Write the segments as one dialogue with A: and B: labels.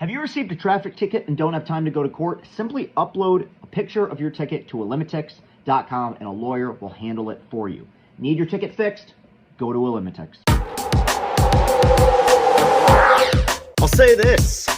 A: Have you received a traffic ticket and don't have time to go to court? Simply upload a picture of your ticket to Elimitix.com and a lawyer will handle it for you. Need your ticket fixed? Go to Elimitix.
B: I'll say this.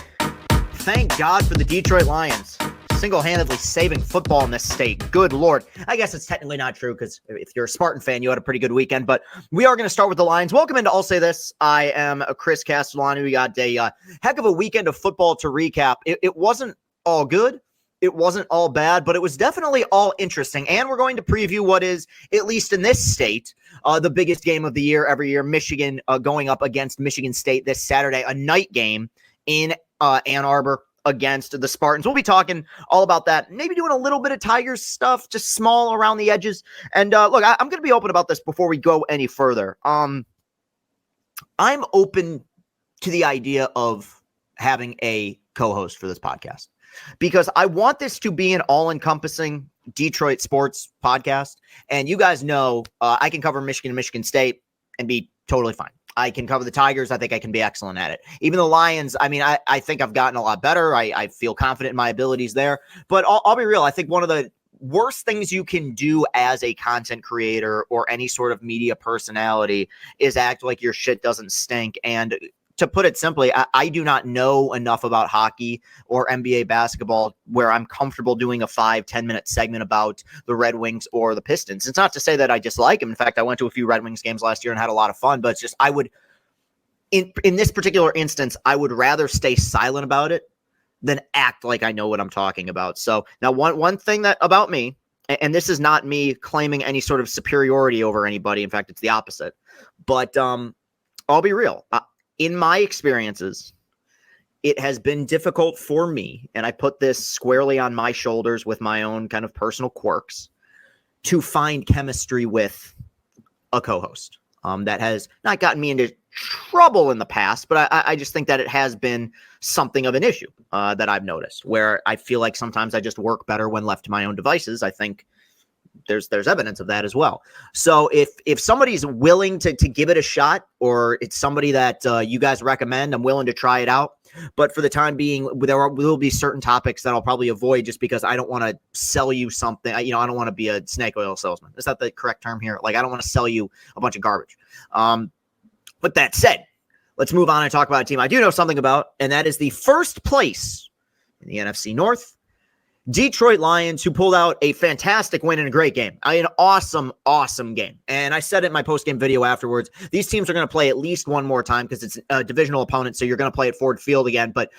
B: Thank God for the Detroit Lions. Single-handedly saving football in this state. Good Lord. I guess it's technically not true because if you're a Spartan fan, you had a pretty good weekend. But we are going to start with the Lions. Welcome into I'll Say This. I am Chris Castellani. We got a heck of a weekend of football to recap. It wasn't all good. It wasn't all bad, but it was definitely all interesting. And we're going to preview what is, at least in this state, the biggest game of the year every year. Michigan going up against Michigan State this Saturday, a night game in Ann Arbor against the Spartans. We'll be talking all about that, maybe doing a little bit of Tigers stuff, just small around the edges. And look, I'm going to be open about this before we go any further. I'm open to the idea of having a co-host for this podcast because I want this to be an all-encompassing Detroit sports podcast. And you guys know I can cover Michigan and Michigan State and be totally fine. I can cover the Tigers. I think I can be excellent at it. Even the Lions, I mean, I think I've gotten a lot better. I feel confident in my abilities there. But I'll be real. I think one of the worst things you can do as a content creator or any sort of media personality is act like your shit doesn't stink. And to put it simply, I do not know enough about hockey or NBA basketball where I'm comfortable doing a 5-10 minute segment about the Red Wings or the Pistons. It's not to say that I dislike them. In fact, I went to a few Red Wings games last year and had a lot of fun, but it's just I would, in this particular instance, I would rather stay silent about it than act like I know what I'm talking about. So now one thing that about me, and this is not me claiming any sort of superiority over anybody. In fact, it's the opposite. But I'll be real. In my experiences, it has been difficult for me, and I put this squarely on my shoulders with my own kind of personal quirks, to find chemistry with a co-host. That has not gotten me into trouble in the past, but I just think that it has been something of an issue that I've noticed, where I feel like sometimes I just work better when left to my own devices. I think there's evidence of that as well. So if somebody's willing to give it a shot, or it's somebody that you guys recommend, I'm willing to try it out. But for the time being, there will be certain topics that I'll probably avoid just because I don't want to sell you something. I don't want to be a snake oil salesman. Is that the correct term here? Like, I don't want to sell you a bunch of garbage. With that said, let's move on and talk about a team I do know something about, and that is the first place in the NFC North, Detroit Lions, who pulled out a fantastic win in a great game. An awesome, awesome game. And I said it in my post-game video afterwards, these teams are going to play at least one more time because it's a divisional opponent, so you're going to play at Ford Field again. But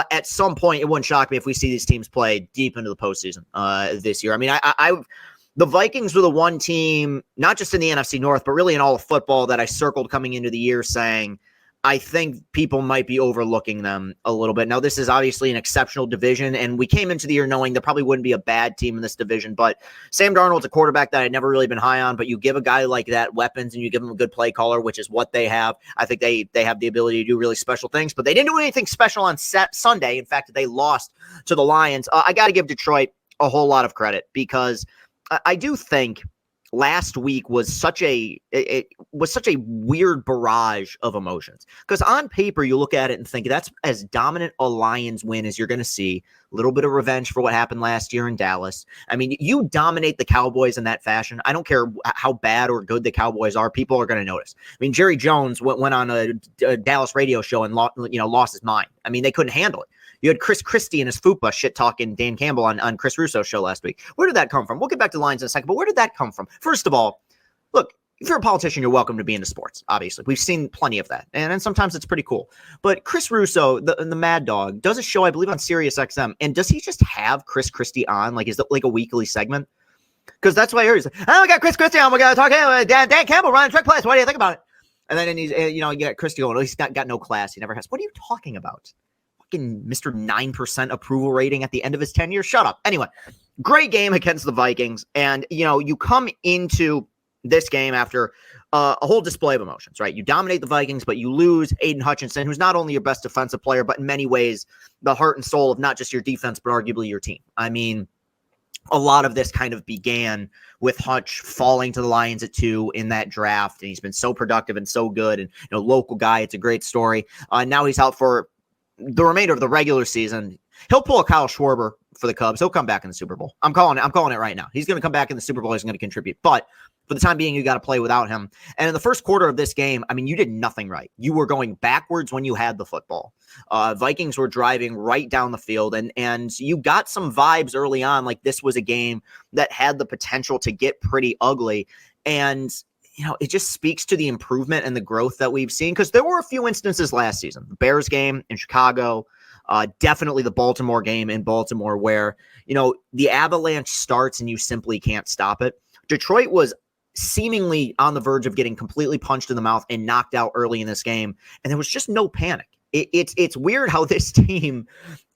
B: at some point, it wouldn't shock me if we see these teams play deep into the postseason this year. I mean, the Vikings were the one team, not just in the NFC North, but really in all of football, that I circled coming into the year saying, I think people might be overlooking them a little bit. Now, this is obviously an exceptional division, and we came into the year knowing there probably wouldn't be a bad team in this division, but Sam Darnold's a quarterback that I'd never really been high on, but you give a guy like that weapons and you give him a good play caller, which is what they have. I think they have the ability to do really special things, but they didn't do anything special on Sunday. In fact, they lost to the Lions. I got to give Detroit a whole lot of credit because I do think last week was such a weird barrage of emotions, because on paper you look at it and think that's as dominant a Lions win as you're going to see. A little bit of revenge for what happened last year in Dallas. I mean, you dominate the Cowboys in that fashion. I don't care how bad or good the Cowboys are. People are going to notice. I mean, Jerry Jones went on a Dallas radio show and lost his mind. I mean, they couldn't handle it. You had Chris Christie and his fupa shit-talking Dan Campbell on Chris Russo's show last week. Where did that come from? We'll get back to the Lions in a second, but where did that come from? First of all, look, if you're a politician, you're welcome to be into sports, obviously. We've seen plenty of that, and sometimes it's pretty cool. But Chris Russo, the Mad Dog, does a show, I believe, on Sirius XM, and does he just have Chris Christie on? Like, is it like a weekly segment? Because that's what I heard. He's like, oh, we got Chris Christie on. We're going to talk Dan Campbell running trick plays. What do you think about it? And then he's, you got Christie going, oh, he's got no class. He never has. What are you talking about? Mr. 9% approval rating at the end of his tenure. Shut up. Anyway, great game against the Vikings. And, you come into this game after a whole display of emotions, right? You dominate the Vikings, but you lose Aiden Hutchinson, who's not only your best defensive player, but in many ways the heart and soul of not just your defense, but arguably your team. I mean, a lot of this kind of began with Hutch falling to the Lions at 2 in that draft. And he's been so productive and so good, and, local guy. It's a great story. Now he's out for the remainder of the regular season, he'll pull a Kyle Schwarber for the Cubs. He'll come back in the Super Bowl. I'm calling it right now. He's going to come back in the Super Bowl. He's going to contribute. But for the time being, you got to play without him. And in the first quarter of this game, I mean, you did nothing right. You were going backwards when you had the football. Vikings were driving right down the field, and you got some vibes early on like this was a game that had the potential to get pretty ugly. And it just speaks to the improvement and the growth that we've seen, because there were a few instances last season. The Bears game in Chicago, definitely the Baltimore game in Baltimore, where, the avalanche starts and you simply can't stop it. Detroit was seemingly on the verge of getting completely punched in the mouth and knocked out early in this game, and there was just no panic. It's weird how this team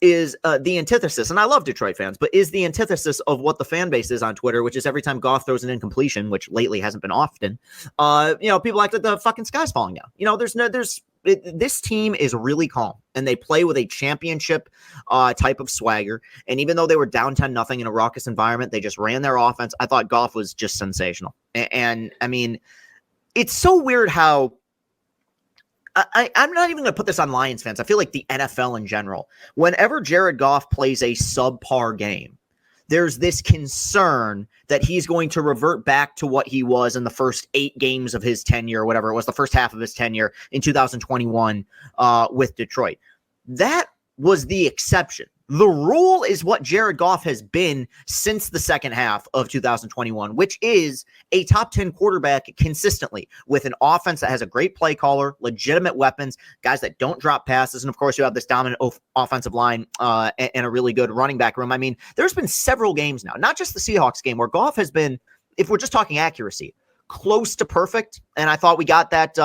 B: is the antithesis, and I love Detroit fans, but is the antithesis of what the fan base is on Twitter, which is every time Goff throws an incompletion, which lately hasn't been often, people act like the fucking sky's falling down. This team is really calm, and they play with a championship type of swagger. And even though they were down 10-0 in a raucous environment, they just ran their offense. I thought Goff was just sensational. And I mean, it's so weird how I'm not even going to put this on Lions fans. I feel like the NFL in general, whenever Jared Goff plays a subpar game, there's this concern that he's going to revert back to what he was in the first 8 games of his tenure, or whatever it was, the first half of his tenure in 2021 with Detroit. That was the exception. The rule is what Jared Goff has been since the second half of 2021, which is a top 10 quarterback consistently, with an offense that has a great play caller, legitimate weapons, guys that don't drop passes. And of course, you have this dominant offensive line and a really good running back room. I mean, there's been several games now, not just the Seahawks game, where Goff has been, if we're just talking accuracy, close to perfect. And I thought we got that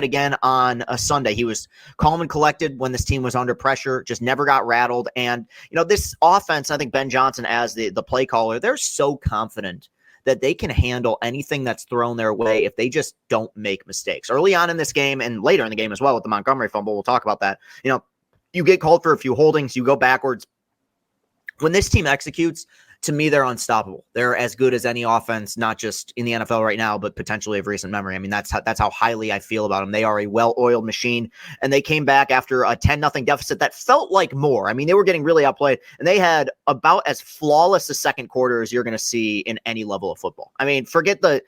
B: again on a Sunday. He was calm and collected when this team was under pressure, just never got rattled. And this offense, I think Ben Johnson as the play caller, they're so confident that they can handle anything that's thrown their way if they just don't make mistakes. Early on in this game, and later in the game as well with the Montgomery fumble, we'll talk about that. You get called for a few holdings, you go backwards. When this team executes, to me, they're unstoppable. They're as good as any offense, not just in the NFL right now, but potentially of recent memory. I mean, that's how highly I feel about them. They are a well-oiled machine, and they came back after a 10-0 deficit that felt like more. I mean, they were getting really outplayed, and they had about as flawless a second quarter as you're going to see in any level of football. I mean, forget the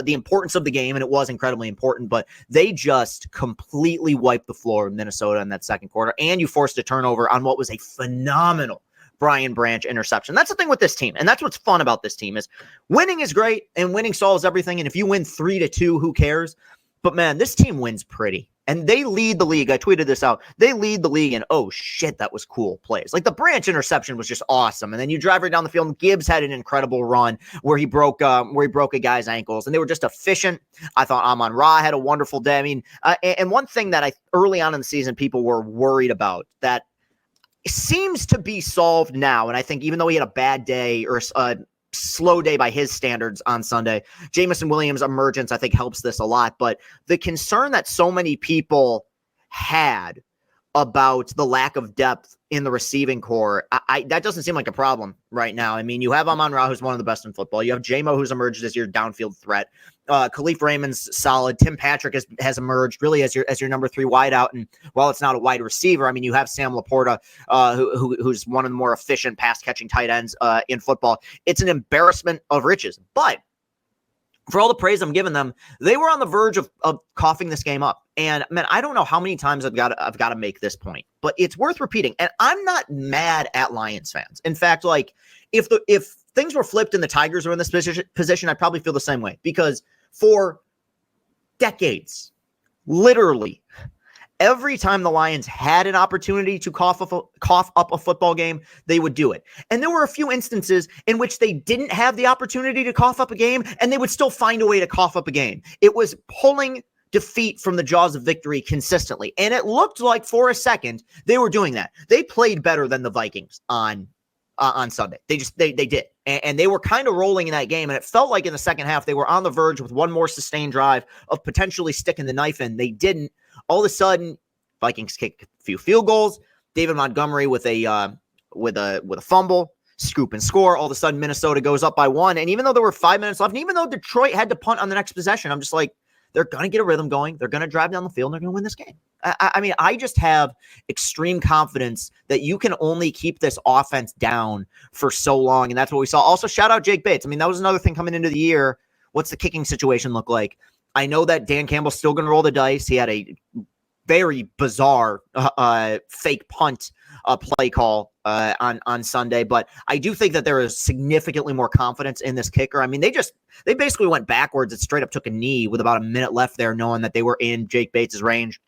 B: importance of the game, and it was incredibly important, but they just completely wiped the floor of Minnesota in that second quarter, and you forced a turnover on what was a phenomenal Brian Branch interception. That's the thing with this team. And that's what's fun about this team is winning is great and winning solves everything. And if you win 3-2, who cares? But man, this team wins pretty. And they lead the league. I tweeted this out. They lead the league in, oh shit, that was cool plays. Like the Branch interception was just awesome. And then you drive right down the field, and Gibbs had an incredible run where he broke a guy's ankles, and they were just efficient. I thought Amon-Ra had a wonderful day. I mean, and one thing that early on in the season, people were worried about that seems to be solved now. And I think even though he had a bad day or a slow day by his standards on Sunday, Jameson Williams' emergence, I think, helps this a lot. But the concern that so many people had about the lack of depth in the receiving core, that doesn't seem like a problem right now. I mean, you have Amon-Ra, who's one of the best in football. You have J-Mo, who's emerged as your downfield threat. Khalif Raymond's solid. Tim Patrick has emerged really as your number 3 wideout. And while it's not a wide receiver, I mean, you have Sam Laporta, who's one of the more efficient pass catching tight ends in football. It's an embarrassment of riches. But for all the praise I'm giving them, they were on the verge of coughing this game up. And man, I don't know how many times I've got to make this point, but it's worth repeating. And I'm not mad at Lions fans. In fact, like if things were flipped and the Tigers were in this position, I'd probably feel the same way, because for decades, literally every time the Lions had an opportunity to cough up a football game, they would do it. And there were a few instances in which they didn't have the opportunity to cough up a game, and they would still find a way to cough up a game. It was pulling defeat from the jaws of victory consistently. And it looked like for a second they were doing that. They played better than the Vikings on Sunday. They did. And they were kind of rolling in that game. And it felt like in the second half, they were on the verge with one more sustained drive of potentially sticking the knife in. They didn't. All of a sudden, Vikings kick a few field goals. David Montgomery with a fumble, scoop and score. All of a sudden, Minnesota goes up by 1. And even though there were 5 minutes left, and even though Detroit had to punt on the next possession, I'm just like, they're going to get a rhythm going. They're going to drive down the field and they're going to win this game. I mean, I just have extreme confidence that you can only keep this offense down for so long. And that's what we saw. Also, shout out Jake Bates. I mean, that was another thing coming into the year. What's the kicking situation look like? I know that Dan Campbell's still going to roll the dice. He had a very bizarre fake punt play call on Sunday, but I do think that there is significantly more confidence in this kicker. I mean, they basically went backwards and straight up took a knee with about a minute left there, knowing that they were in Jake Bates' range.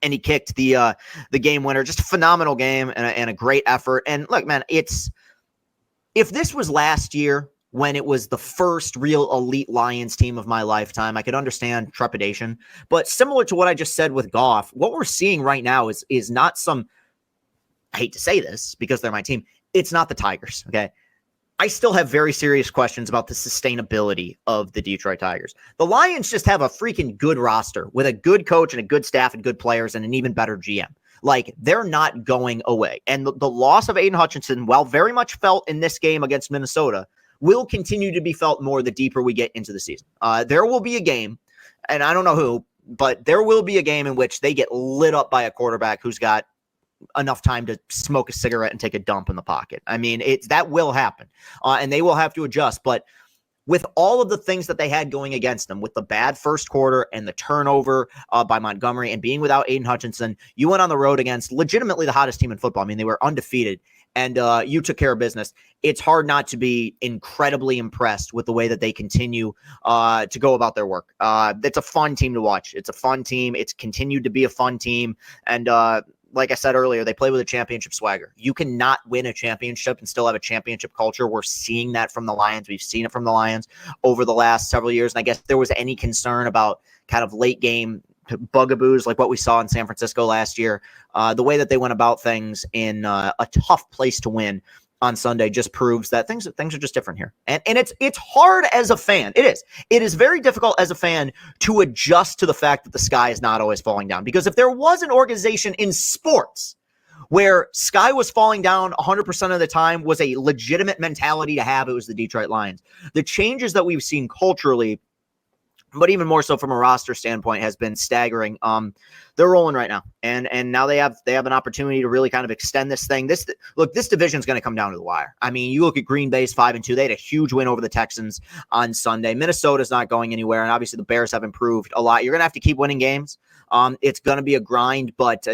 B: And he kicked the game winner. Just a phenomenal game and a great effort. And look, man, if this was last year when it was the first real elite Lions team of my lifetime, I could understand trepidation. But similar to what I just said with Goff, what we're seeing right now is not some, I hate to say this because they're my team, it's not the Tigers, okay? I still have very serious questions about the sustainability of the Detroit Tigers. The Lions just have a freaking good roster with a good coach and a good staff and good players and an even better GM. Like, they're not going away. And the loss of Aiden Hutchinson, while very much felt in this game against Minnesota, will continue to be felt more the deeper we get into the season. There will be a game, and I don't know who, but there will be a game in which they get lit up by a quarterback who's got enough time to smoke a cigarette and take a dump in the pocket. I mean, that will happen, and they will have to adjust. But with all of the things that they had going against them, with the bad first quarter and the turnover by Montgomery and being without Aiden Hutchinson, you went on the road against legitimately the hottest team in football. I mean, they were undefeated, and you took care of business. It's hard not to be incredibly impressed with the way that they continue to go about their work. It's a fun team to watch. It's a fun team. It's continued to be a fun team, and like I said earlier, they play with a championship swagger. You cannot win a championship and still have a championship culture. We're seeing that from the Lions. We've seen it from the Lions over the last several years. And I guess if there was any concern about kind of late game bugaboos like what we saw in San Francisco last year, the way that they went about things in a tough place to win on Sunday just proves that things are just different here. And it's hard as a fan. It is. It is very difficult as a fan to adjust to the fact that the sky is not always falling down. Because if there was an organization in sports where sky was falling down 100% of the time was a legitimate mentality to have, it was the Detroit Lions. The changes that we've seen culturally, but even more so from a roster standpoint, has been staggering. They're rolling right now, and now they have an opportunity to really kind of extend this thing. This division is going to come down to the wire. I mean, you look at Green Bay's 5-2; they had a huge win over the Texans on Sunday. Minnesota's not going anywhere, and obviously the Bears have improved a lot. You're going to have to keep winning games. It's going to be a grind, but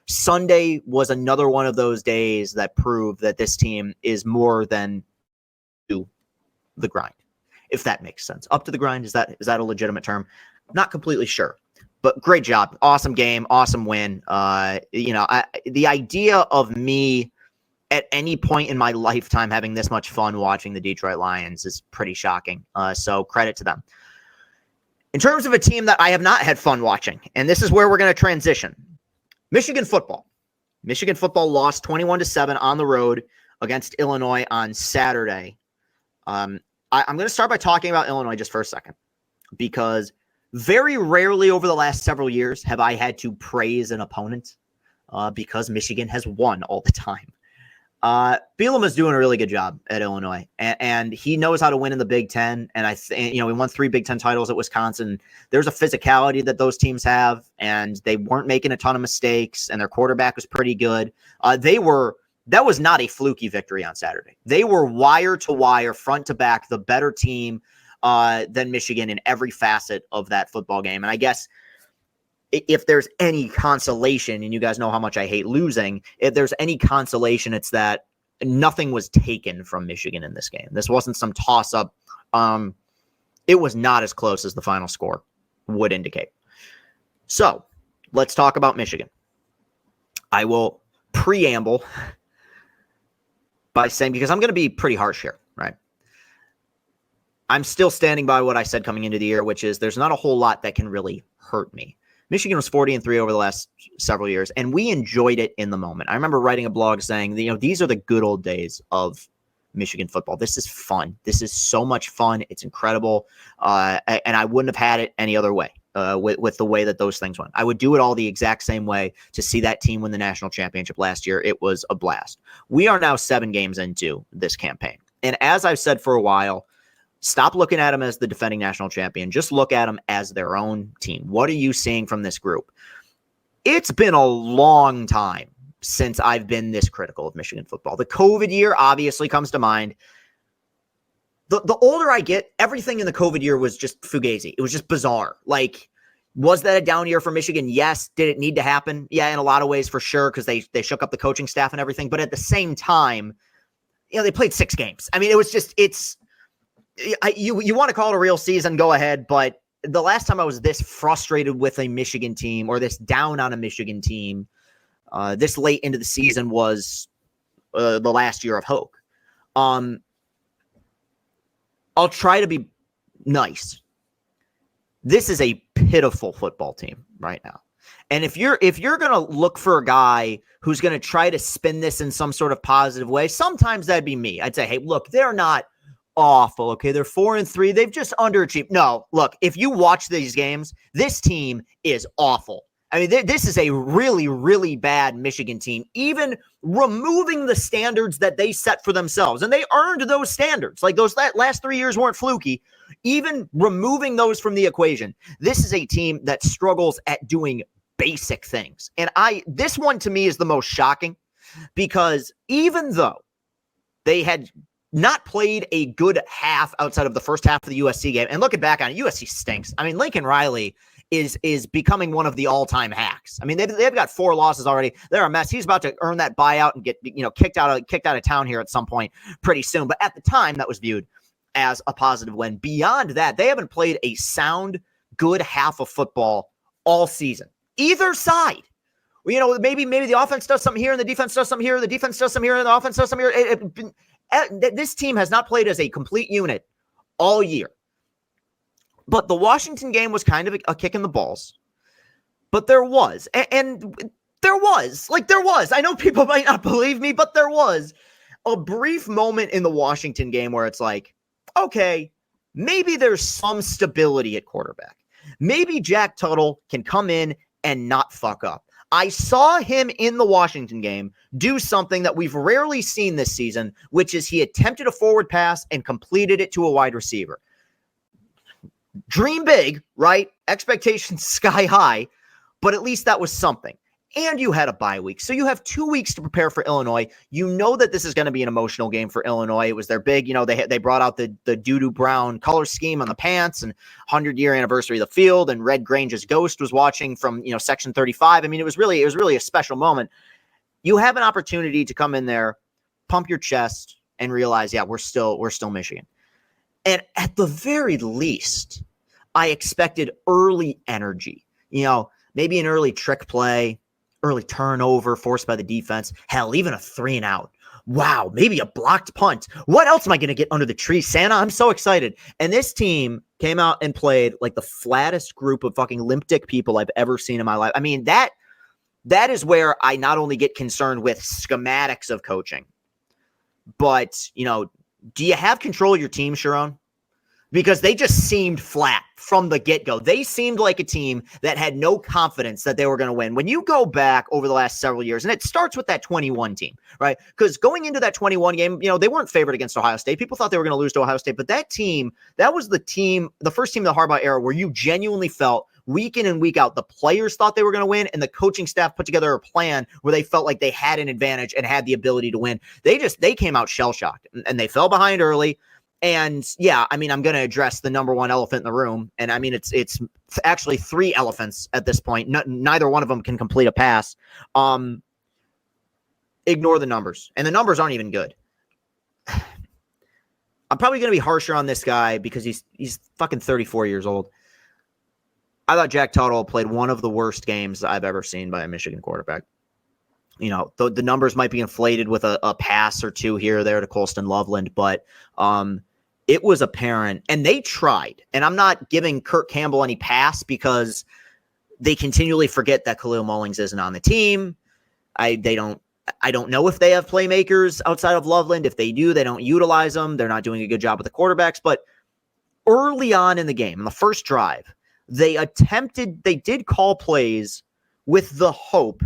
B: Sunday was another one of those days that proved that this team is more than the grind. If that makes sense. Up to the grind, is that a legitimate term? Not completely sure, but great job. Awesome game, awesome win. The idea of me at any point in my lifetime having this much fun watching the Detroit Lions is pretty shocking. So credit to them. In terms of a team that I have not had fun watching, and this is where we're going to transition. Michigan football. Michigan football lost 21-7 on the road against Illinois on Saturday. I'm going to start by talking about Illinois just for a second, because very rarely over the last several years have I had to praise an opponent because Michigan has won all the time. Bielema is doing a really good job at Illinois, and he knows how to win in the Big Ten. And we won 3 Big Ten titles at Wisconsin. There's a physicality that those teams have, and they weren't making a ton of mistakes, and their quarterback was pretty good. That was not a fluky victory on Saturday. They were wire to wire, front to back, the better team than Michigan in every facet of that football game. And I guess if there's any consolation, and you guys know how much I hate losing, if there's any consolation, it's that nothing was taken from Michigan in this game. This wasn't some toss-up. It was not as close as the final score would indicate. So let's talk about Michigan. I will preamble by saying, because I'm going to be pretty harsh here, right? I'm still standing by what I said coming into the year, which is there's not a whole lot that can really hurt me. Michigan was 40-3 over the last several years, and we enjoyed it in the moment. I remember writing a blog saying, these are the good old days of Michigan football. This is fun. This is so much fun. It's incredible. And I wouldn't have had it any other way. With the way that those things went. I would do it all the exact same way to see that team win the national championship last year. It was a blast. We are now 7 games into this campaign. And as I've said for a while, Stop looking at them as the defending national champion. Just look at them as their own team. What are you seeing from this group? It's been a long time since I've been this critical of Michigan football. The COVID year obviously comes to mind. The older I get, everything in the COVID year was just fugazi. It was just bizarre. Like, was that a down year for Michigan? Yes. Did it need to happen? Yeah, in a lot of ways for sure, because they shook up the coaching staff and everything. But at the same time, they played 6 games. I mean, it was just, you want to call it a real season, go ahead. But the last time I was this frustrated with a Michigan team or this down on a Michigan team this late into the season was the last year of Hoke. I'll try to be nice. This is a pitiful football team right now. And if you're going to look for a guy who's going to try to spin this in some sort of positive way, sometimes that'd be me. I'd say, hey, look, they're not awful. Okay, they're 4-3. They've just underachieved. No, look, if you watch these games, this team is awful. I mean, this is a really, really bad Michigan team, even removing the standards that they set for themselves. And they earned those standards. Like those last 3 years weren't fluky. Even removing those from the equation, this is a team that struggles at doing basic things. And this one to me is the most shocking, because even though they had not played a good half outside of the first half of the USC game, and looking back on it, USC stinks. I mean, Lincoln Riley is becoming one of the all-time hacks. I mean, they've got 4 losses already. They're a mess. He's about to earn that buyout and get kicked out of town here at some point pretty soon. But at the time, that was viewed as a positive win. Beyond that, they haven't played a sound, good half of football all season. Either side. Maybe the offense does something here and the defense does something here. The defense does something here and the offense does something here. This team has not played as a complete unit all year. But the Washington game was kind of a kick in the balls. But there was. And there was. I know people might not believe me, but there was a brief moment in the Washington game where it's like, okay, maybe there's some stability at quarterback. Maybe Jack Tuttle can come in and not fuck up. I saw him in the Washington game do something that we've rarely seen this season, which is he attempted a forward pass and completed it to a wide receiver. Dream big, right? Expectations sky high, but at least that was something. And you had a bye week. So you have 2 weeks to prepare for Illinois. You know that this is going to be an emotional game for Illinois. It was their big, they brought out the doo-doo brown color scheme on the pants and 100-year anniversary of the field, and Red Grange's ghost was watching from, section 35. I mean, it was really a special moment. You have an opportunity to come in there, pump your chest, and realize, yeah, we're still Michigan. And at the very least, I expected early energy, maybe an early trick play, early turnover forced by the defense. Hell, even a 3-and-out. Wow, maybe a blocked punt. What else am I going to get under the tree, Santa? I'm so excited. And this team came out and played like the flattest group of fucking limp dick people I've ever seen in my life. I mean, that is where I not only get concerned with schematics of coaching, but, do you have control of your team, Sharon? Because they just seemed flat from the get-go. They seemed like a team that had no confidence that they were going to win. When you go back over the last several years, and it starts with that 21 team, right? Because going into that 21 game, they weren't favored against Ohio State. People thought they were going to lose to Ohio State. But that team, that was the first team of the Harbaugh era where you genuinely felt week in and week out, the players thought they were going to win, and the coaching staff put together a plan where they felt like they had an advantage and had the ability to win. They came out shell-shocked, and they fell behind early. And yeah, I mean, I'm going to address the number one elephant in the room. And I mean, it's actually 3 elephants at this point. Neither one of them can complete a pass. Ignore the numbers. And the numbers aren't even good. I'm probably going to be harsher on this guy because he's fucking 34 years old. I thought Jack Tuttle played one of the worst games I've ever seen by a Michigan quarterback. The numbers might be inflated with a pass or 2 here or there to Colston Loveland, but it was apparent, and they tried. And I'm not giving Kirk Campbell any pass because they continually forget that Khalil Mullings isn't on the team. I don't know if they have playmakers outside of Loveland. If they do, they don't utilize them. They're not doing a good job with the quarterbacks. But early on in the game, in the first drive, they did call plays with the hope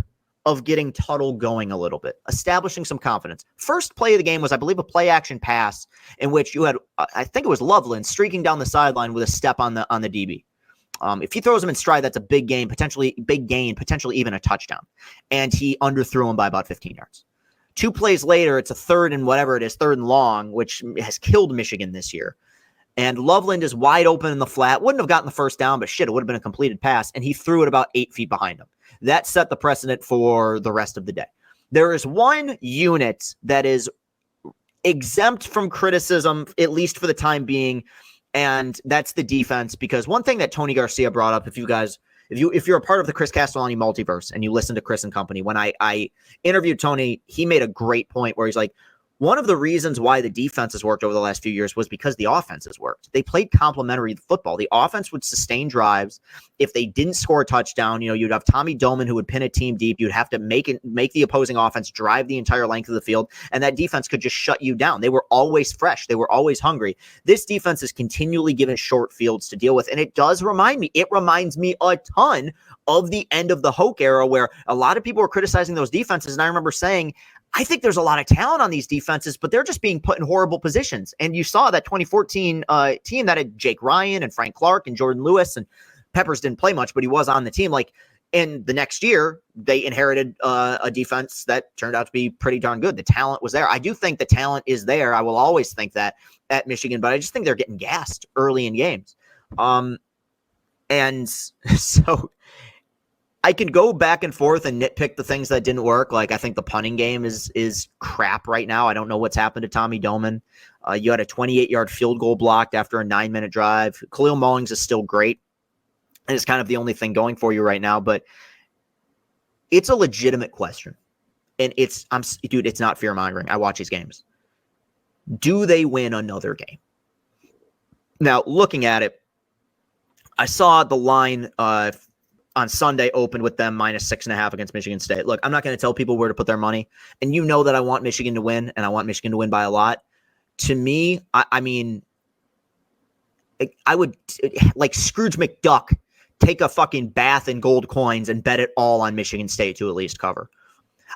B: of getting Tuttle going a little bit, establishing some confidence. First play of the game was, I believe, a play action pass in which you had, I think it was Loveland streaking down the sideline with a step on the DB. If he throws him in stride, that's a big gain, potentially even a touchdown. And he underthrew him by about 15 yards. 2 plays later, it's a third and long, which has killed Michigan this year. And Loveland is wide open in the flat. Wouldn't have gotten the first down, but shit, it would have been a completed pass. And he threw it about 8 feet behind him. That set the precedent for the rest of the day. There is one unit that is exempt from criticism, at least for the time being, and that's the defense. Because one thing that Tony Garcia brought up, if you're a part of the Chris Castellani multiverse and you listen to Chris and company, when I interviewed Tony, he made a great point where he's like, one of the reasons why the defense has worked over the last few years was because the offenses worked. They played complementary football. The offense would sustain drives. If they didn't score a touchdown, you'd have Tommy Doman who would pin a team deep. You'd have to make the opposing offense drive the entire length of the field, and that defense could just shut you down. They were always fresh. They were always hungry. This defense is continually given short fields to deal with, and it reminds me a ton of the end of the Hoke era, where a lot of people were criticizing those defenses, and I remember saying, I think there's a lot of talent on these defenses, but they're just being put in horrible positions. And you saw that 2014 team that had Jake Ryan and Frank Clark and Jordan Lewis, and Peppers didn't play much, but he was on the team. And the next year, they inherited a defense that turned out to be pretty darn good. The talent was there. I do think the talent is there. I will always think that at Michigan, but I just think they're getting gassed early in games. And so I can go back and forth and nitpick the things that didn't work. I think the punting game is crap right now. I don't know what's happened to Tommy Doman. You had a 28-yard field goal blocked after a 9-minute drive. Khalil Mullings is still great, and it's kind of the only thing going for you right now. But it's a legitimate question, and it's not fear-mongering. I watch these games. Do they win another game? Now, looking at it, I saw the line on Sunday opened with them -6.5 against Michigan State. Look, I'm not going to tell people where to put their money. And you know that I want Michigan to win, and I want Michigan to win by a lot. To me, I mean, I would, like Scrooge McDuck, take a fucking bath in gold coins and bet it all on Michigan State to at least cover.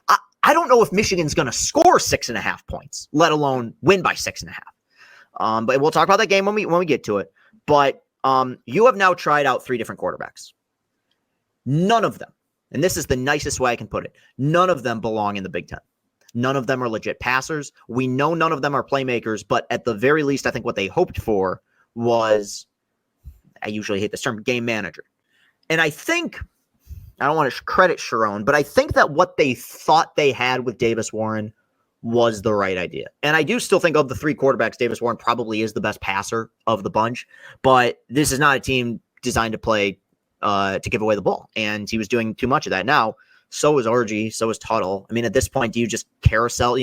B: I don't know if Michigan's going to score 6.5 points, let alone win by 6.5. But we'll talk about that game when we get to it. But you have now tried out 3 different quarterbacks. None of them, and this is the nicest way I can put it, none of them belong in the Big Ten. None of them are legit passers. We know none of them are playmakers, but at the very least, I think what they hoped for was, I usually hate this term, game manager. And I think, I don't want to credit Sharon, but I think that what they thought they had with Davis Warren was the right idea. And I do still think of the 3 quarterbacks, Davis Warren probably is the best passer of the bunch, but this is not a team designed to play to give away the ball. And he was doing too much of that. Now, so was Orgy, so was Tuttle. I mean, at this point, do you just carousel,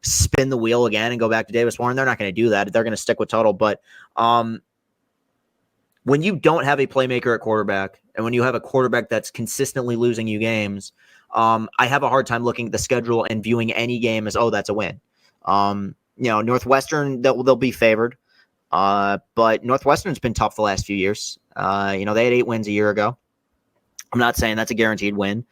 B: spin the wheel again and go back to Davis Warren? They're not going to do that. They're going to stick with Tuttle. But when you don't have a playmaker at quarterback, and when you have a quarterback that's consistently losing you games, I have a hard time looking at the schedule and viewing any game as, that's a win. Northwestern, they'll be favored. But Northwestern's been tough the last few years. They had 8 wins a year ago. I'm not saying that's a guaranteed win.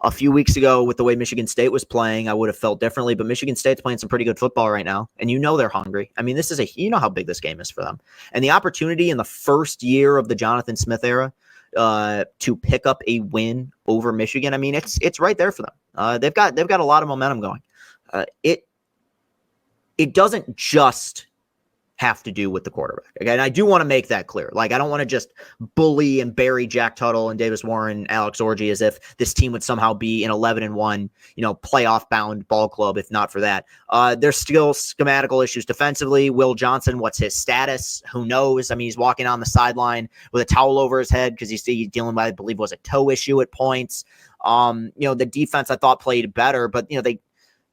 B: A few weeks ago, with the way Michigan State was playing, I would have felt differently, but Michigan State's playing some pretty good football right now. And they're hungry. I mean, this is how big this game is for them. And the opportunity in the first year of the Jonathan Smith era, to pick up a win over Michigan. I mean, it's right there for them. They've got a lot of momentum going. It doesn't just have to do with the quarterback. Okay? And I do want to make that clear. I don't want to just bully and bury Jack Tuttle and Davis Warren and Alex Orgy as if this team would somehow be an 11-1, playoff bound ball club. If not for that, there's still schematical issues defensively. Will Johnson, what's his status? Who knows? I mean, he's walking on the sideline with a towel over his head because he's dealing with, I believe, was a toe issue at points. The defense I thought played better, but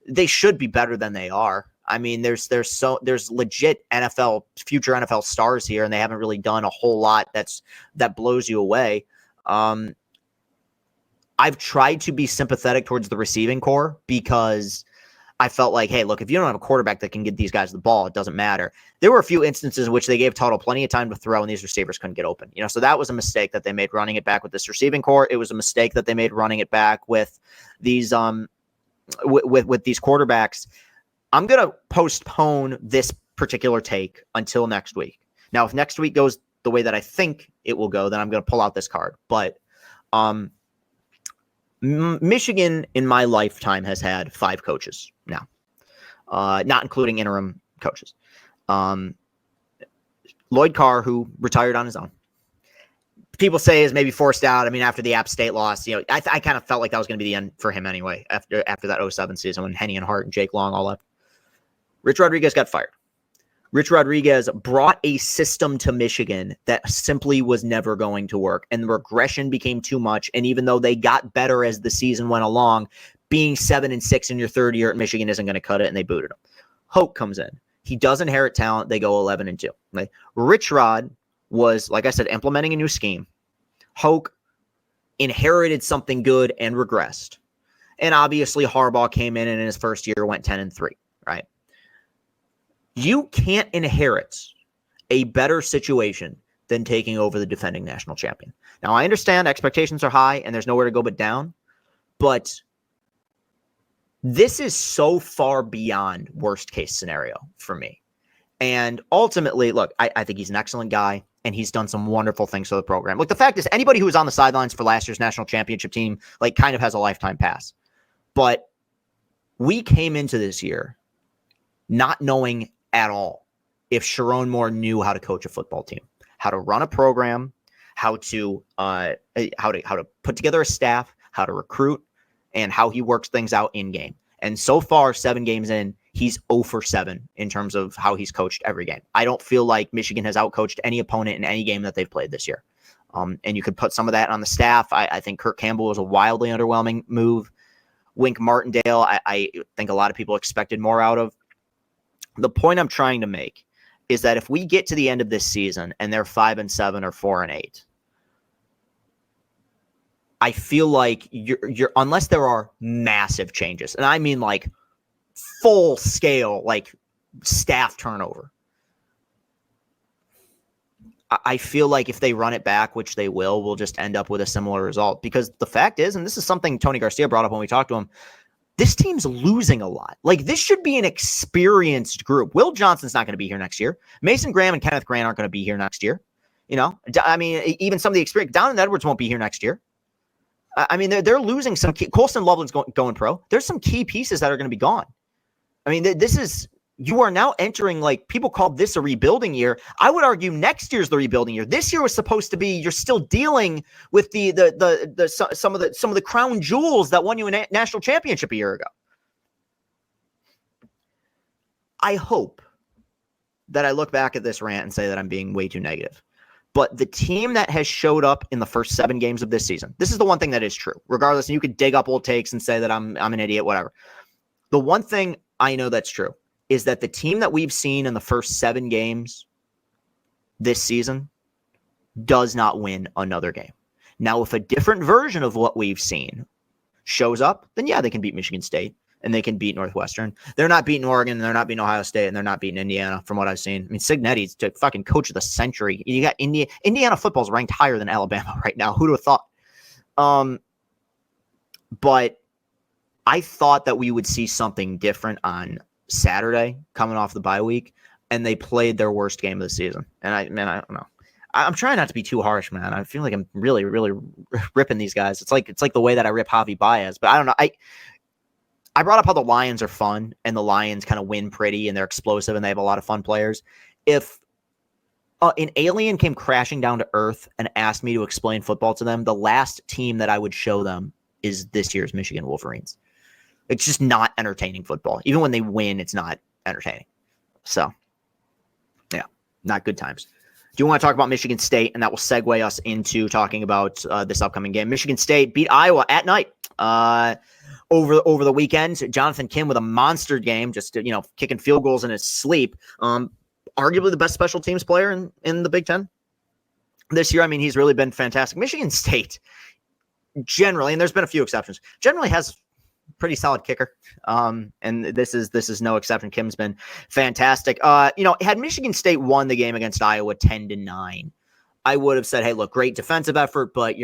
B: they should be better than they are. I mean, there's legit future NFL stars here, and they haven't really done a whole lot that blows you away. I've tried to be sympathetic towards the receiving core because I felt like, hey, look, if you don't have a quarterback that can get these guys the ball, it doesn't matter. There were a few instances in which they gave Tuttle plenty of time to throw, and these receivers couldn't get open. So that was a mistake that they made running it back with this receiving core. It was a mistake that they made running it back with these with these quarterbacks. I'm gonna postpone this particular take until next week. Now, if next week goes the way that I think it will go, then I'm gonna pull out this card. But Michigan in my lifetime has had 5 coaches now, not including interim coaches. Lloyd Carr, who retired on his own. People say is maybe forced out. I mean, after the App State loss, I kind of felt like that was going to be the end for him anyway, after that 07 season when Henny and Hart and Jake Long all left. Rich Rodriguez got fired. Rich Rodriguez brought a system to Michigan that simply was never going to work, and the regression became too much. And even though they got better as the season went along, being 7-6 in your third year at Michigan isn't going to cut it, and they booted him. Hoke comes in. He does inherit talent. They go 11-2. Right? Rich Rod was, like I said, implementing a new scheme. Hoke inherited something good and regressed. And obviously Harbaugh came in and in his first year went 10-3, right? You can't inherit a better situation than taking over the defending national champion. Now, I understand expectations are high and there's nowhere to go but down, but this is so far beyond worst case scenario for me. And ultimately, look, I think he's an excellent guy and he's done some wonderful things for the program. Look, the fact is anybody who was on the sidelines for last year's national championship team, kind of has a lifetime pass. But we came into this year not knowing at all if Sharon Moore knew how to coach a football team, how to run a program, how to put together a staff, how to recruit, and how he works things out in game. And so far, 7 games in, he's 0 for 7 in terms of how he's coached every game. I don't feel like Michigan has outcoached any opponent in any game that they've played this year. And you could put some of that on the staff. I think Kirk Campbell was a wildly underwhelming move. Wink Martindale, I think a lot of people expected more out of. The point I'm trying to make is that if we get to the end of this season and they're 5-7 or 4-8, I feel like you're unless there are massive changes, and I mean full scale, staff turnover. I feel like if they run it back, which they will, we'll just end up with a similar result. Because the fact is, and this is something Tony Garcia brought up when we talked to him, this team's losing a lot. This should be an experienced group. Will Johnson's not going to be here next year. Mason Graham and Kenneth Grant aren't going to be here next year. I mean, even some of the experience. Donovan Edwards won't be here next year. I mean, they're losing some key. Colston Loveland's going pro. There's some key pieces that are going to be gone. I mean, you are now entering, people called this a rebuilding year. I would argue next year's the rebuilding year. This year was supposed to be, you're still dealing with some of the crown jewels that won you a national championship a year ago. I hope that I look back at this rant and say that I'm being way too negative. But the team that has showed up in the first 7 games of this season, this is the one thing that is true. Regardless, and you could dig up old takes and say that I'm an idiot, whatever. The one thing I know that's true is that the team that we've seen in the first 7 games this season does not win another game. Now, if a different version of what we've seen shows up, then yeah, they can beat Michigan State and they can beat Northwestern. They're not beating Oregon, they're not beating Ohio State, and they're not beating Indiana from what I've seen. I mean, Cignetti's the fucking coach of the century. You got Indiana football's ranked higher than Alabama right now. Who'd have thought? But I thought that we would see something different on Saturday coming off the bye week, and they played their worst game of the season. And I don't know. I'm trying not to be too harsh, man. I feel like I'm really, really ripping these guys. It's like the way that I rip Javi Baez, but I don't know. I brought up how the Lions are fun and the Lions kind of win pretty and they're explosive and they have a lot of fun players. If an alien came crashing down to earth and asked me to explain football to them, the last team that I would show them is this year's Michigan Wolverines. It's just not entertaining football. Even when they win, it's not entertaining. So, yeah, not good times. Do you want to talk about Michigan State? And that will segue us into talking about this upcoming game. Michigan State beat Iowa at night over the weekend. Jonathan Kim with a monster game, just kicking field goals in his sleep. Arguably the best special teams player in the Big Ten this year. I mean, he's really been fantastic. Michigan State generally, and there's been a few exceptions, generally has pretty solid kicker. And this is no exception. Kim's been fantastic. Had Michigan State won the game against Iowa 10-9, I would have said, hey, look, great defensive effort, but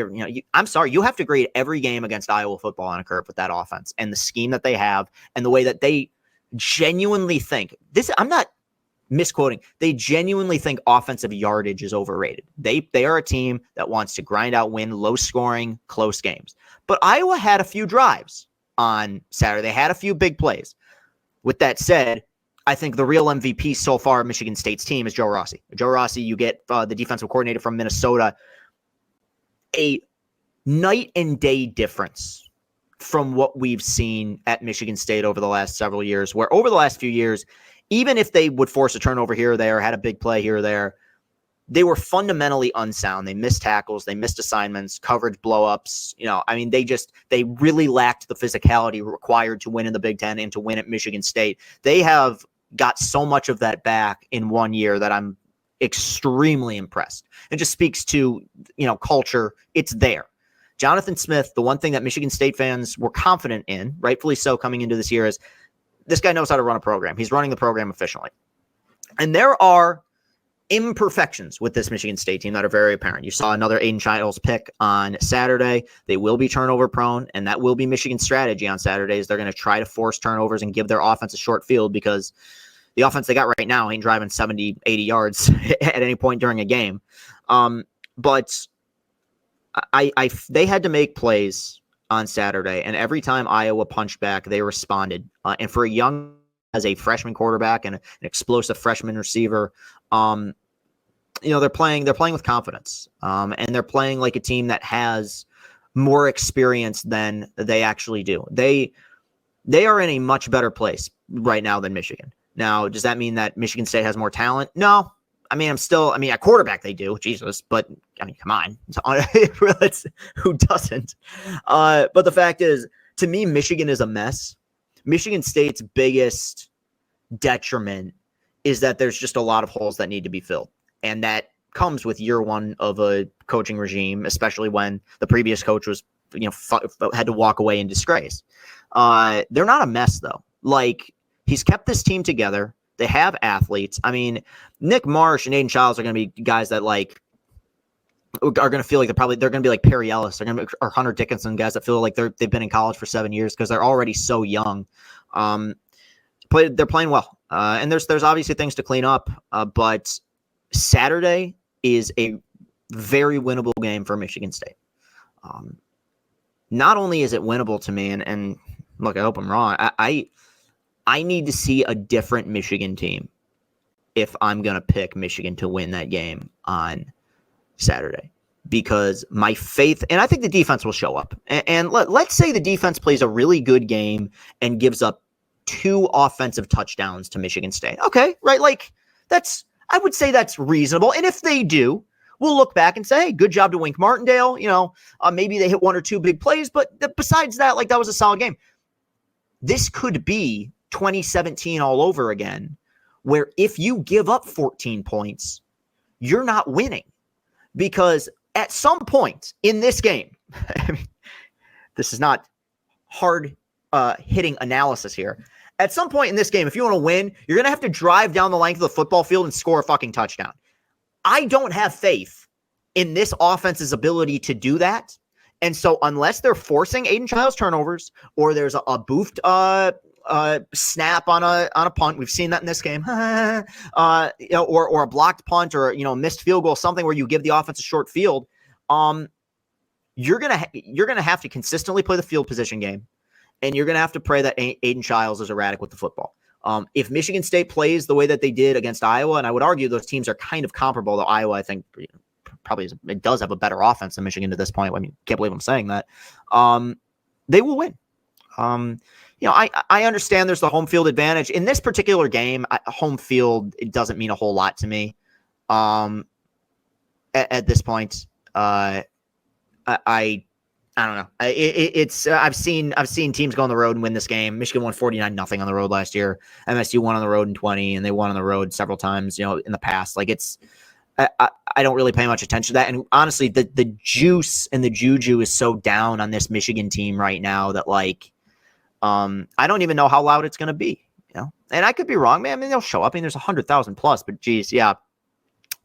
B: I'm sorry, you have to grade every game against Iowa football on a curve with that offense and the scheme that they have and the way that they genuinely think this. I'm not misquoting. They genuinely think offensive yardage is overrated. They are a team that wants to grind out, win low scoring, close games. But Iowa had a few drives on Saturday. They had a few big plays. With that said, I think the real MVP so far of Michigan State's team is Joe Rossi. Joe Rossi, you get the defensive coordinator from Minnesota, a night and day difference from what we've seen at Michigan State over the last several years, where over the last few years, even if they would force a turnover here or there, had a big play here or there, they were fundamentally unsound. They missed tackles, they missed assignments, coverage blowups. They really lacked the physicality required to win in the Big Ten and to win at Michigan State. They have got so much of that back in 1 year that I'm extremely impressed. It just speaks to, culture. It's there. Jonathan Smith, the one thing that Michigan State fans were confident in, rightfully so coming into this year, is this guy knows how to run a program. He's running the program efficiently. And there are imperfections with this Michigan State team that are very apparent. You saw another Aiden Childs pick on Saturday. They will be turnover prone, and that will be Michigan's strategy on Saturdays. They're going to try to force turnovers and give their offense a short field because the offense they got right now ain't driving 70, 80 yards at any point during a game. But they had to make plays on Saturday, and every time Iowa punched back, they responded. And for a young, as a freshman quarterback and an explosive freshman receiver, they're playing with confidence, and they're playing like a team that has more experience than they actually do. They are in a much better place right now than Michigan. Now, does that mean that Michigan State has more talent? No. At quarterback they do, Jesus, but come on. Who doesn't? But the fact is, to me, Michigan is a mess. Michigan State's biggest detriment is that there's just a lot of holes that need to be filled. And that comes with year one of a coaching regime, especially when the previous coach was, had to walk away in disgrace. They're not a mess, though. He's kept this team together. They have athletes. Nick Marsh and Aiden Childs are going to be guys that are going to feel like they're going to be like Perry Ellis. They're going to be, or Hunter Dickinson, guys that feel like they've been in college for 7 years because they're already so young. They're playing well. And there's obviously things to clean up. But Saturday is a very winnable game for Michigan State. Not only is it winnable to me, and look, I hope I'm wrong. I need to see a different Michigan team if I'm going to pick Michigan to win that game on Saturday, because my faith, and I think the defense will show up. And let's say the defense plays a really good game and gives up 2 offensive touchdowns to Michigan State. Okay, right? I would say that's reasonable. And if they do, we'll look back and say, hey, good job to Wink Martindale. Maybe they hit 1 or 2 big plays, but besides that, that was a solid game. This could be 2017 all over again, where if you give up 14 points, you're not winning. Because at some point in this game, this is not hard hitting analysis here. At some point in this game, if you want to win, you're going to have to drive down the length of the football field and score a fucking touchdown. I don't have faith in this offense's ability to do that. And so unless they're forcing Aiden Childs turnovers, or there's a boofed snap on a punt, we've seen that in this game, or a blocked punt, or missed field goal, something where you give the offense a short field, you're gonna have to consistently play the field position game, and you're gonna have to pray that Aiden Childs is erratic with the football. If Michigan State plays the way that they did against Iowa, and I would argue those teams are kind of comparable, though Iowa, I think, probably it does have a better offense than Michigan to this point. Can't believe I'm saying that. They will win. I understand there's the home field advantage. In this particular game, home field, it doesn't mean a whole lot to me. At this point, I don't know. I've seen teams go on the road and win this game. Michigan won 49-0 on the road last year. MSU won on the road in 20, and they won on the road several times, in the past. I don't really pay much attention to that. And honestly, the juice and the juju is so down on this Michigan team right now that I don't even know how loud it's going to be, you know, and I could be wrong, man. I mean, they'll show up. I mean, there's 100,000 plus, but geez, yeah.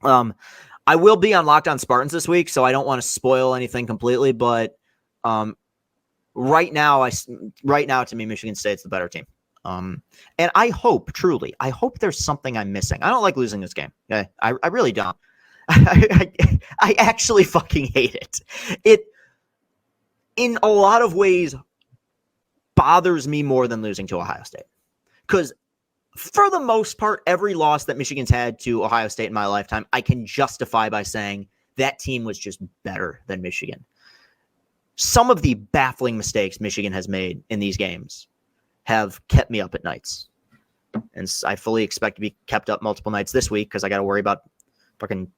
B: I will be on Locked On Spartans this week, so I don't want to spoil anything completely, but right now, to me, Michigan State's the better team. And I hope, truly, there's something I'm missing. I don't like losing this game. Okay? I really don't. I actually fucking hate it. It, in a lot of ways, bothers me more than losing to Ohio State. Because for the most part, every loss that Michigan's had to Ohio State in my lifetime, I can justify by saying that team was just better than Michigan. Some of the baffling mistakes Michigan has made in these games have kept me up at nights. And I fully expect to be kept up multiple nights this week because I got to worry about fucking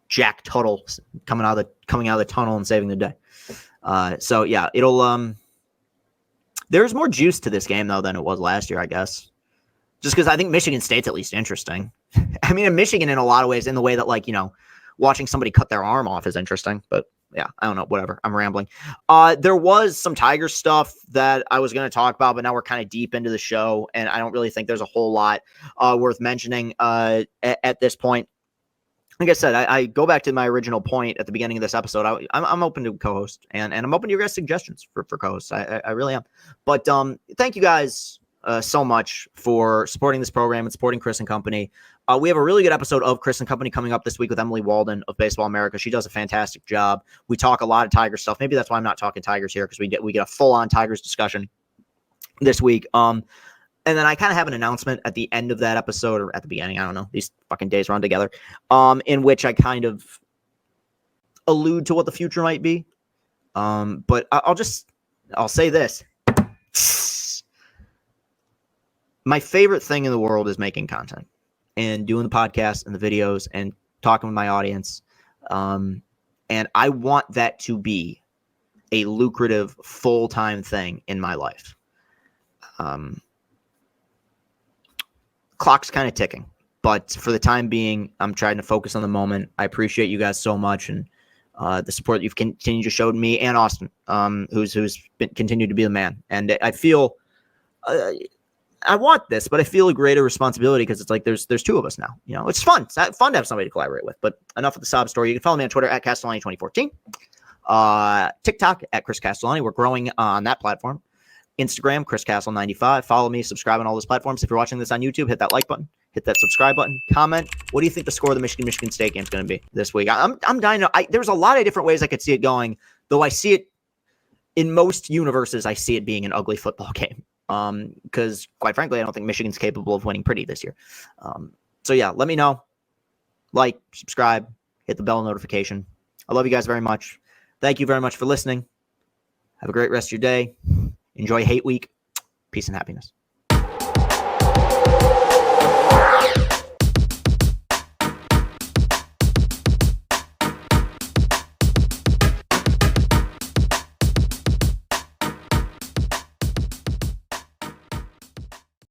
B: Jack Tuttle coming out of the tunnel and saving the day. So yeah, it'll there's more juice to this game though than it was last year, I guess. Just because I think Michigan State's at least interesting. I mean, in Michigan in a lot of ways, in the way that, like, you know, watching somebody cut their arm off is interesting. But yeah, I don't know, whatever. I'm rambling. There was some Tiger stuff that I was going to talk about, but now we're kind of deep into the show, and I don't really think there's a whole lot worth mentioning at this point. Like I said, I go back to my original point at the beginning of this episode. I'm open to co-host, and I'm open to your guys' suggestions for co-hosts. I really am. But thank you guys so much for supporting this program and supporting Chris and Company. We have a really good episode of Chris and Company coming up this week with Emily Walden of Baseball America. She does a fantastic job. We talk a lot of Tiger stuff. Maybe that's why I'm not talking Tigers here, because we get a full-on Tigers discussion this week. And then I kind of have an announcement at the end of that episode, or at the beginning. I don't know. These fucking days run together. In which I kind of allude to what the future might be. But I'll say this. My favorite thing in the world is making content and doing the podcast and the videos and talking with my audience. And I want that to be a lucrative full-time thing in my life. Clock's kind of ticking, but for the time being, I'm trying to focus on the moment. I appreciate you guys so much, and the support that you've continued to show me, and Austin, who's been continued to be the man. And I feel I want this, but I feel a greater responsibility because it's like there's two of us now. You know, it's fun. It's fun to have somebody to collaborate with. But enough of the sob story. You can follow me on Twitter at Castellani2014, TikTok at Chris Castellani. We're growing on that platform. Instagram, Chris Castle95. Follow me, subscribe on all those platforms. If you're watching this on YouTube, hit that like button, hit that subscribe button, comment. What do you think the score of the Michigan State game is going to be this week? I'm dying to. There's a lot of different ways I could see it going, though I see it in most universes. I see it being an ugly football game. Because quite frankly, I don't think Michigan's capable of winning pretty this year. So yeah, let me know. Like, subscribe, hit the bell notification. I love you guys very much. Thank you very much for listening. Have a great rest of your day. Enjoy Hate Week. Peace and happiness.